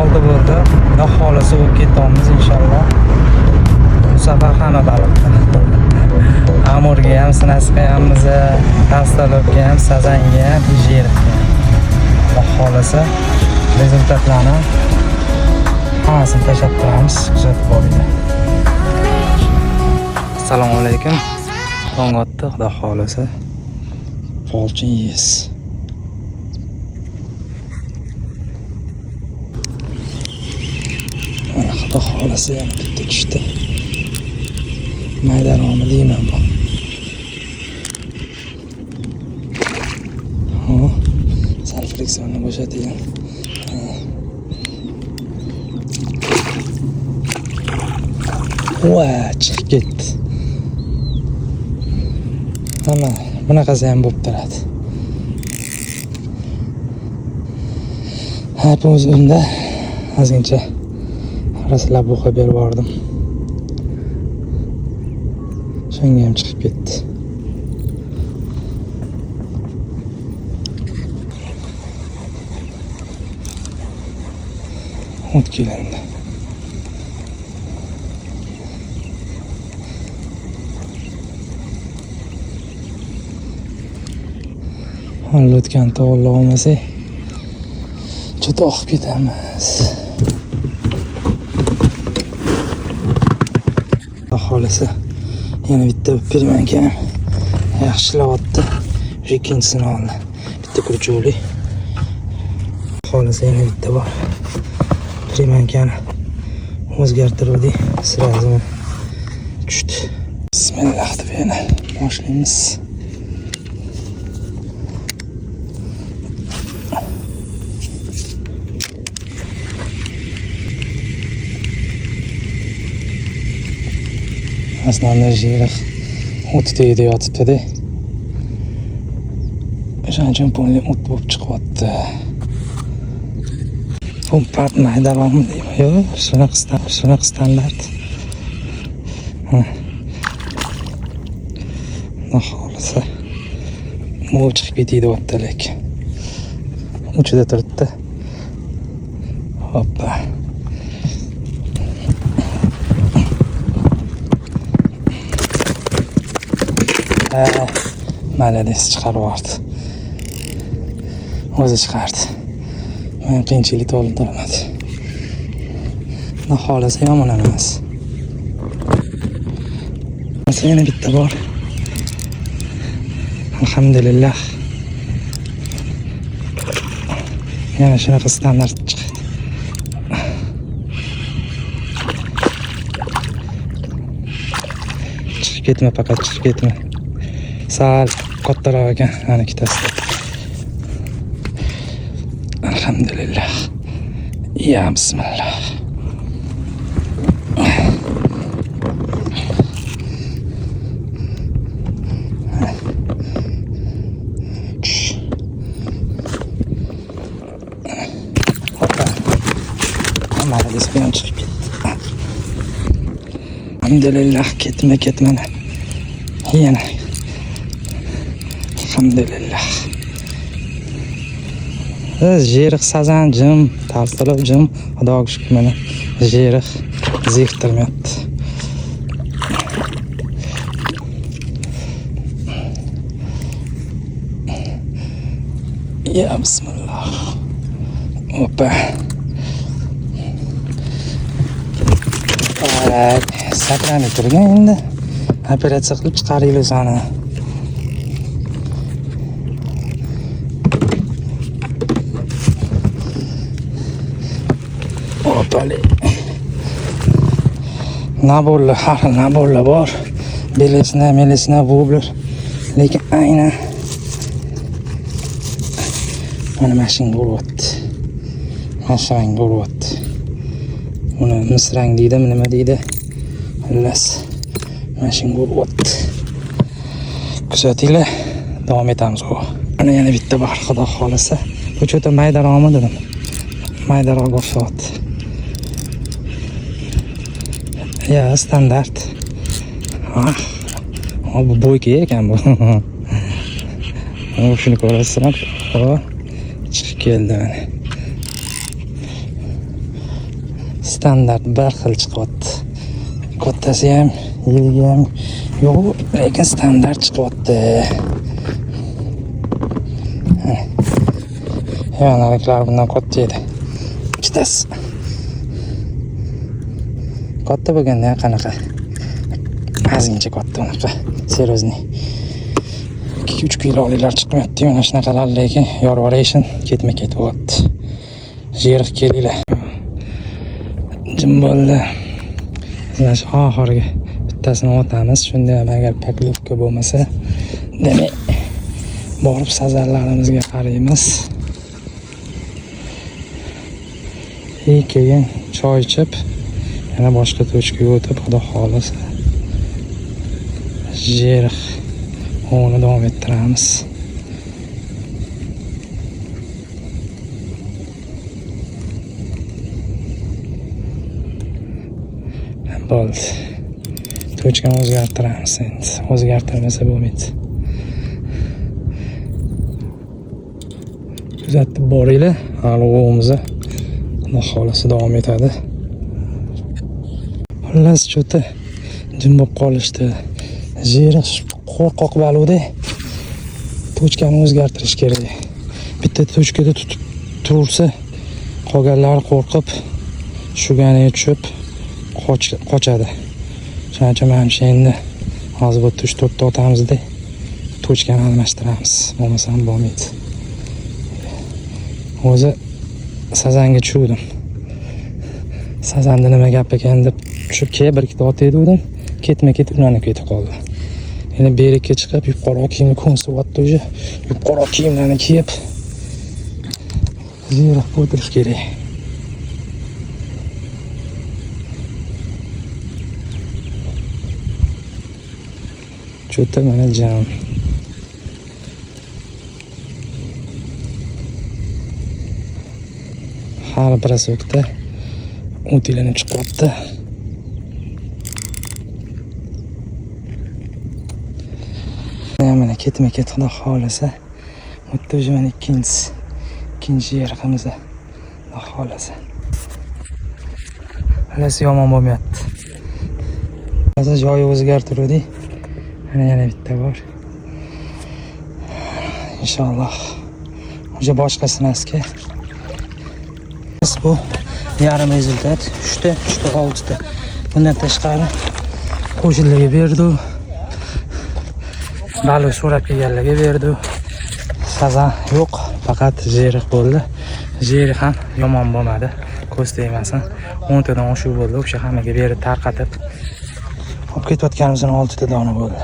oldi bo'ldi. Xudo xolasa o'tib ketamiz inshaalloh. Bu safar hamma baliqda. Amurga ham sinasqayamiz, Tastalobga ham, Sazanga ham, Ijirga. Xudo xolasa rezultatlarni hammasini tashlab turamiz, kuzatib boringlar. Assalomu alaykum. Tong otdi, Xudo xolasa. Polchin yes. Xudo xolasa yana bitta tushdi. Maydaromi deyman bu. Sal friksionni bo'shating. Voy, chiqib ketdi. Mana bunaqasi ham bo'lib turadi. Hapimiz unda ozgincha raslab o'qib berib bordim. Shunga ham chiqib ketdi. O't kelindi. O'tgan to'g'ri olmasak, juda oqib ketamiz. Xohlasa yana bitta pirmanka yaxshilayapti. Ikkinchisini oldi. Bitta kurchuli. Xohlasa yana bitta bor. Pirmankani o'zgartirdik. Sразу tushdi. Bismillah deb yana boshlaymiz. Aslında jirak o'tda yotibdi-da. O'shaning uchun po'nlim o't bo'lib chiqyapti. Pompat maydaroqmi deyman. Yo'q, shunaqa standart. Xohlasa bu chiqib ketdi o'tda lekin. Uchida turibdi. Hoppa. Malades chiqarib yubordi. O'zi chiqardi. Men qiyinchilik tug'dirmadi. Xohlasa yomon emas. Yana bitta bor. Alhamdulillah. Yana shunaqa standart chiqdi. Chiqib ketma, faqat chiqib ketma. Sal kattaroq ekan, ana ikkitasi. Alhamdulillah. Ya bismillah. Hoppa. Mana desam chiqib ketdi. Alhamdulillah, ketma. Yana. Alhamdulillah. Jeriq sazan jim, Tastalov jim. Xudoga shukr, mana jeriq ziktirmayapti. Ya bismillah. Hoppa. Sakranib turgan endi. Operatsiya qilib chiqaringlar sana. Hoppali. Naborlar bor. Belesina boblar. Lekin aynan mana mashin bo'lyapti. Mashin bo'lyapti. Buni misrang deydimi, nima deydi? Xullas, mashin bo'lyapti. Kuzatinglar, davom etamiz. Mana yana bitta bor, Xudo xolasa. Bu cho'ta maydaroqmi dedim. Maydaroq o'xshayapti. Ya, standart. Bu bo'yga ekan bu. Mana shuni ko'rasizlar. Chiqib keldi mana. standart bir xil chiqyapti. Kattasi ham, yilgi ham yo'q, lekin standart chiqyapti. Hayvonlar bundan katta edi. Ikkitasi. Katta bo'lganda qanaqa? Ozgincha katta unaqa. Serozniy. 2-3 kiloliklar chiqmayapti. Mana shunaqalar lekin yorvoration ketma-ket bo'lyapti. Yeriq kelinglar. Jim bo'ldi. Mana shu oxirgi bittasini otamiz. Shunda ham agar paklovka bo'lmasa, demak borib sazarlarimizga qaraymiz. Keyin choy ichib, yana boshqa to'chkaga o'tib, xudo xolasa yeriq ovni davom ettiramiz. Bo'ldi. To'chkani o'zgartiramiz endi. O'zgartirmasa bo'lmaydi. Kuzatib boringlar. Hali o'g'imiz xudo xolasa davom etadi. Xullas cho'ta jim bo'lib qolishdi. Yeriq qo'rqoq baluvda to'chkani o'zgartirish kerak. Bitta to'chkada tutib tursa, qolganlari qo'rqib shuganiga tushib qochadi. Shuning uchun men endi hozir bu 3-4 ta otamizda to'chkani almashtiramiz. Bo'lmasa ham bo'lmaydi. O'zi sazanga tushuvdim. Sazanda nima gap ekan deb tushib bir ikkita ot edim. Ketma-ket ulanib ketib qoldi. Endi berikka chiqib, yuqori kiyimni ko'nsiryapti o'zi. Yuqori kiyimlarni kiyib yeriq o'tirish kerak. Cho'ta mana jam. Har bir so'qda o'tilanib chiqyapti. Mana ketma-ket xudo xolasa o'tdi o'zi mana ikkinchi yeriqimiz. Xudo xolasa. Halasi yomon bo'lmayapti. Hozir joyi o'zgartirdik. Yana bitta bor. Inshaalloh. O'sha boshqasinasiga. Bu yarim rezultat 3 ta 6 ta. Bundan tashqari qo'shillarga berdi. Baliq so'rab kelganlarga berdi. Sazan yo'q, faqat yeriq bo'ldi. Yeriq ham yomon bo'lmadi. Ko'z tegmasin. 10 tadan oshiq bo'ldi. O'sha hammaga berib tarqatib olib ketayotganimizdan 6 ta dona bo'ldi.